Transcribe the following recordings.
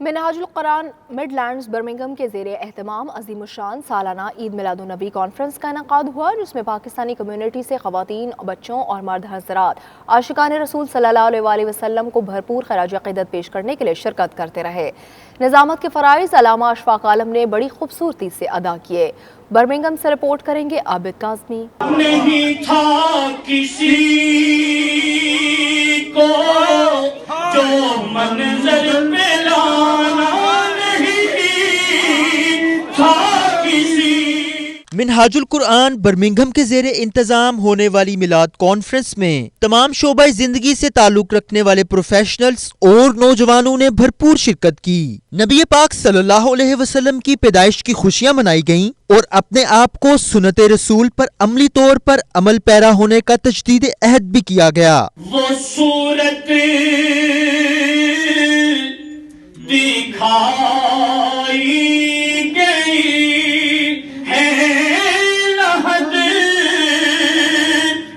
منہاج القرآن mid lands Birmingham کے زیر اہتمام عظیم الشان سالانہ عید میلاد النبی کانفرنس کا انعقاد ہوا، جس میں پاکستانی کمیونٹی سے خواتین، بچوں اور مرد حضرات عاشقان رسول صلی اللہ علیہ وآلہ وسلم کو بھرپور خراج عقیدت پیش کرنے کے لیے شرکت کرتے رہے۔ نظامت کے فرائض علامہ اشفاق عالم نے بڑی خوبصورتی سے ادا کیے۔ برمنگھم سے رپورٹ کریں گے عابد کاظمی۔ نہیں تھا کسی کو جو منظر پہ لانا نہیں تھا کسی۔ منہاج القرآن برمنگھم کے زیر انتظام ہونے والی میلاد کانفرنس میں تمام شعبہ زندگی سے تعلق رکھنے والے پروفیشنلز اور نوجوانوں نے بھرپور شرکت کی۔ نبی پاک صلی اللہ علیہ وسلم کی پیدائش کی خوشیاں منائی گئیں اور اپنے آپ کو سنت رسول پر عملی طور پر عمل پیرا ہونے کا تجدید عہد بھی کیا گیا۔ وہ صورت دکھائی گئی ہے لحد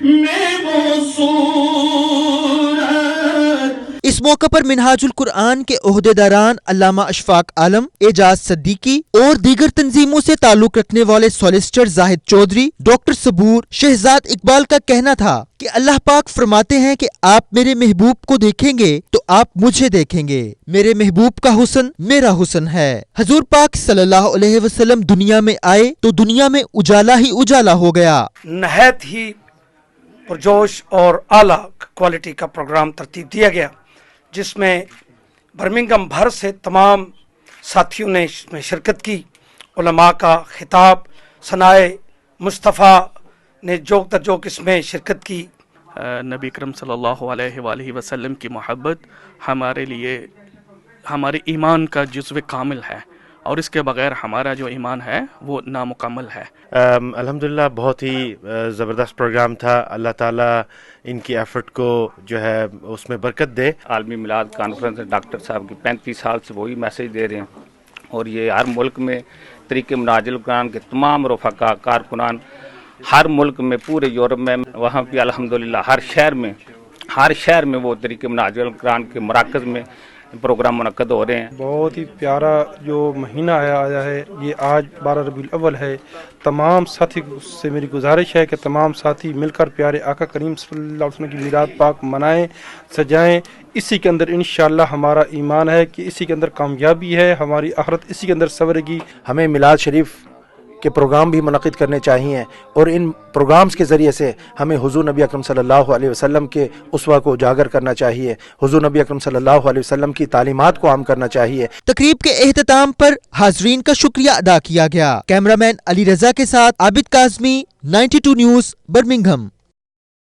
میں وہ صورت۔ اس موقع پر منہاج القرآن کے عہدیداران علامہ اشفاق عالم، اعجاز صدیقی اور دیگر تنظیموں سے تعلق رکھنے والے سولیسٹر زاہد چودھری، ڈاکٹر صبور، شہزاد اقبال کا کہنا تھا کہ اللہ پاک فرماتے ہیں کہ آپ میرے محبوب کو دیکھیں گے تو آپ مجھے دیکھیں گے، میرے محبوب کا حسن میرا حسن ہے۔ حضور پاک صلی اللہ علیہ وسلم دنیا میں آئے تو دنیا میں اجالا ہی اجالا ہو گیا۔ نہایت ہی پرجوش اور اعلیٰ کوالٹی کا پروگرام ترتیب دیا گیا، جس میں برمنگھم بھر سے تمام ساتھیوں نے اس میں شرکت کی۔ علماء کا خطاب، ثنائے مصطفیٰ نے جوک در جوک اس میں شرکت کی۔ نبی اکرم صلی اللہ علیہ وآلہ وسلم کی محبت ہمارے لیے ہمارے ایمان کا جزو کامل ہے، اور اس کے بغیر ہمارا جو ایمان ہے وہ نامکمل ہے۔ الحمدللہ بہت ہی زبردست پروگرام تھا۔ اللہ تعالیٰ ان کی ایفرٹ کو جو ہے اس میں برکت دے۔ عالمی میلاد کانفرنس ڈاکٹر صاحب کی 35 سال سے وہی میسیج دے رہے ہیں، اور یہ ہر ملک میں طریقے منہاج القرآن کے تمام رفقا کارکنان ہر ملک میں، پورے یورپ میں، وہاں پہ الحمدللہ ہر شہر میں وہ طریقے منہاج القرآن کے مراکز میں پروگرام منعقد ہو رہے ہیں۔ بہت ہی پیارا جو مہینہ آیا ہے، یہ آج 12 ربیع الاول ہے۔ تمام ساتھی سے میری گزارش ہے کہ تمام ساتھی مل کر پیارے آقا کریم صلی اللہ علیہ وسلم کی میلاد پاک منائیں، سجائیں۔ اسی کے اندر انشاءاللہ ہمارا ایمان ہے کہ اسی کے اندر کامیابی ہے، ہماری آخرت اسی کے اندر سنورے گی۔ ہمیں میلاد شریف کے پروگرام بھی منعقد کرنے چاہیے، اور ان پروگرامز کے ذریعے سے ہمیں حضور نبی اکرم صلی اللہ علیہ وسلم کے اسوہ کو اجاگر کرنا چاہیے، حضور نبی اکرم صلی اللہ علیہ وسلم کی تعلیمات کو عام کرنا چاہیے۔ تقریب کے اختتام پر حاضرین کا شکریہ ادا کیا گیا۔ کیمرہ مین علی رضا کے ساتھ عابد کاظمی، 92 نیوز، برمنگھم۔